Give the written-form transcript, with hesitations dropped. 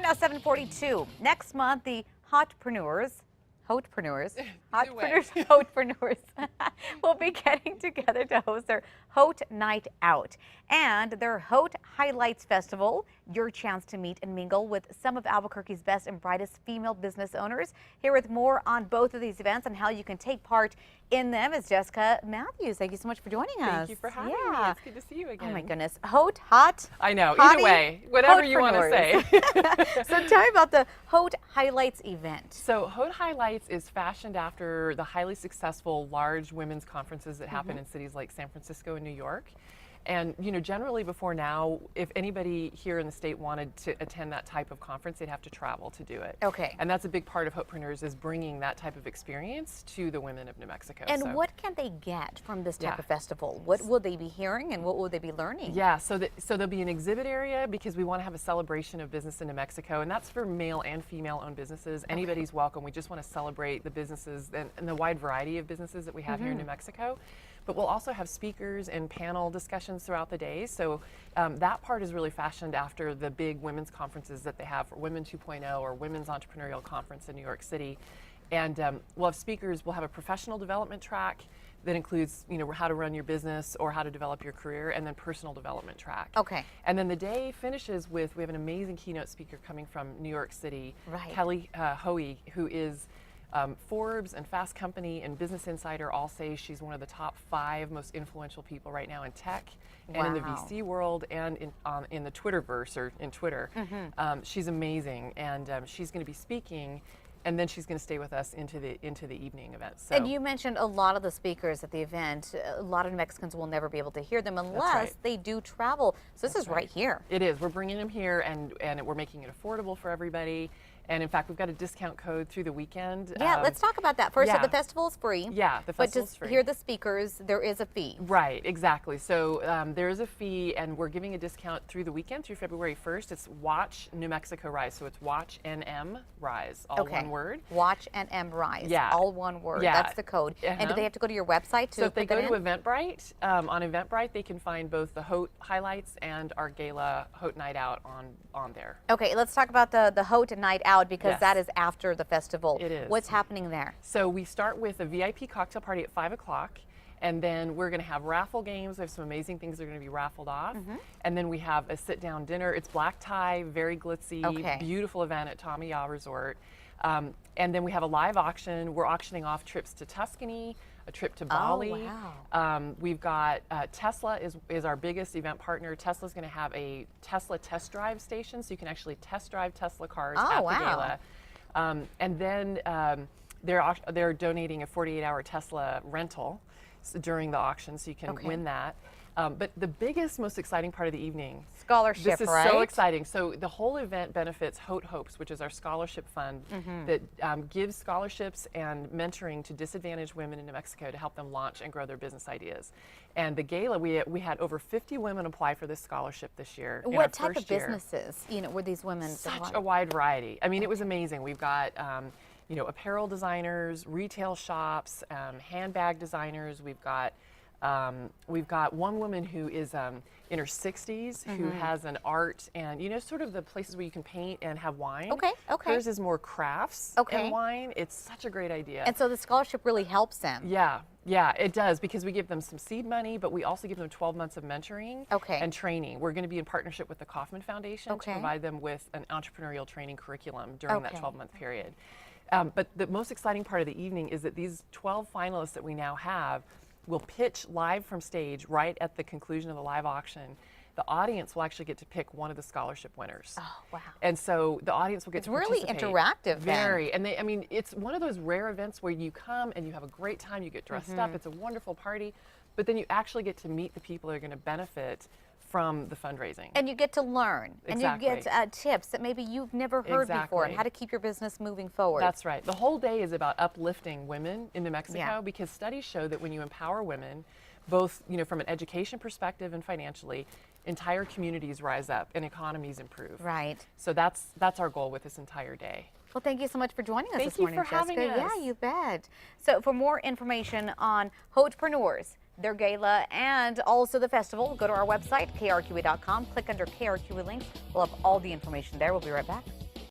now 7:42. Next month, the Hauteprenuers will be getting together to host their Haute Night Out and their Haute Highlights Festival. Your chance to meet and mingle with some of Albuquerque's best and brightest female business owners. Here with more on both of these events and how you can take part in them is Jessica Matthews. Thank you so much for joining us. Thank you for having me. It's good to see you again. Oh my goodness. Haute, hot. I know. Hottie, either way, whatever you want to say. So tell me about the Haute Highlights event. So Haute Highlights is fashioned after the highly successful large women's conferences that happen in cities like San Francisco and New York. And, you know, generally before now, if anybody here in the state wanted to attend that type of conference, they'd have to travel to do it. Okay. And that's a big part of Hauteprenuers, is bringing that type of experience to the women of New Mexico. And what can they get from this type of festival? What will they be hearing and what will they be learning? Yeah, so there'll be an exhibit area because we want to have a celebration of business in New Mexico, and that's for male and female owned businesses. Anybody's welcome. We just want to celebrate the businesses and the wide variety of businesses that we have here in New Mexico. But we'll also have speakers and panel discussions throughout the day. So that part is really fashioned after the big women's conferences that they have for Women 2.0 or Women's Entrepreneurial Conference in New York City. And we'll have speakers. We'll have a professional development track that includes, you know, how to run your business or how to develop your career, and then personal development track. Okay. And then the day finishes with, we have an amazing keynote speaker coming from New York City, Kelly Hoey, who is Forbes and Fast Company and Business Insider all say she's one of the top 5 most influential people right now in tech and in the VC world and in the Twitterverse or in Twitter. She's amazing, and she's going to be speaking, and then she's going to stay with us into the evening event. So. And you mentioned a lot of the speakers at the event. A lot of New Mexicans will never be able to hear them unless they do travel. So this is right here. It is. We're bringing them here, and we're making it affordable for everybody. And in fact, we've got a discount code through the weekend. Yeah, let's talk about that. First, so the festival is free. Yeah, the festival is free. But just hear the speakers, there is a fee. Right, exactly. So there is a fee, and we're giving a discount through the weekend, through February 1st. It's Watch New Mexico Rise. So it's Watch NM Rise, all one word. Watch NM Rise, all one word. Yeah. That's the code. And do they have to go to your website to So if they go to in? Eventbrite, on Eventbrite, they can find both the Haute Highlights and our Gala Haute Night Out on there. Okay, let's talk about the Haute Night Out, because that is after the festival. It is. What's happening there? So we start with a VIP cocktail party at 5 o'clock, and then we're going to have raffle games. We have some amazing things that are going to be raffled off. And then we have a sit-down dinner. It's black tie, very glitzy, beautiful event at Tommy Yaw Resort. And then we have a live auction. We're auctioning off trips to Tuscany, a trip to Bali. Oh, wow. We've got Tesla is our biggest event partner. Tesla's going to have a Tesla test drive station, so you can actually test drive Tesla cars at the gala. And then they're donating a 48-hour Tesla rental during the auction, so you can win that. But the biggest, most exciting part of the evening, scholarship, this is so exciting. So the whole event benefits Haute Hopes, which is our scholarship fund that gives scholarships and mentoring to disadvantaged women in New Mexico to help them launch and grow their business ideas. And the gala, we had over 50 women apply for this scholarship this year. What type of businesses, you know, were these women? Such a wide variety. I mean, it was amazing. We've got you know, apparel designers, retail shops, handbag designers. We've got one woman who is in her 60s who has an art and, you know, sort of the places where you can paint and have wine. Hers is more crafts and wine. It's such a great idea. And so the scholarship really helps them. Yeah, it does, because we give them some seed money, but we also give them 12 months of mentoring and training. We're going to be in partnership with the Kauffman Foundation to provide them with an entrepreneurial training curriculum during that 12-month period. But the most exciting part of the evening is that these 12 finalists that we now have will pitch live from stage right at the conclusion of the live auction. The audience will actually get to pick one of the scholarship winners. Oh, wow. And so the audience will get to participate. It's really interactive then. Very. And I mean, it's one of those rare events where you come and you have a great time, you get dressed up, it's a wonderful party, but then you actually get to meet the people that are going to benefit from the fundraising. And you get to learn. And you get tips that maybe you've never heard before, and how to keep your business moving forward. That's right. The whole day is about uplifting women in New Mexico, because studies show that when you empower women, both, you know, from an education perspective and financially, entire communities rise up and economies improve. Right. So that's our goal with this entire day. Well, thank you so much for joining us this morning, Jessica. Thank you for having us. Yeah, you bet. So for more information on Hauteprenuers, their gala, and also the festival, go to our website, krqe.com, click under KRQE links. We'll have all the information there. We'll be right back.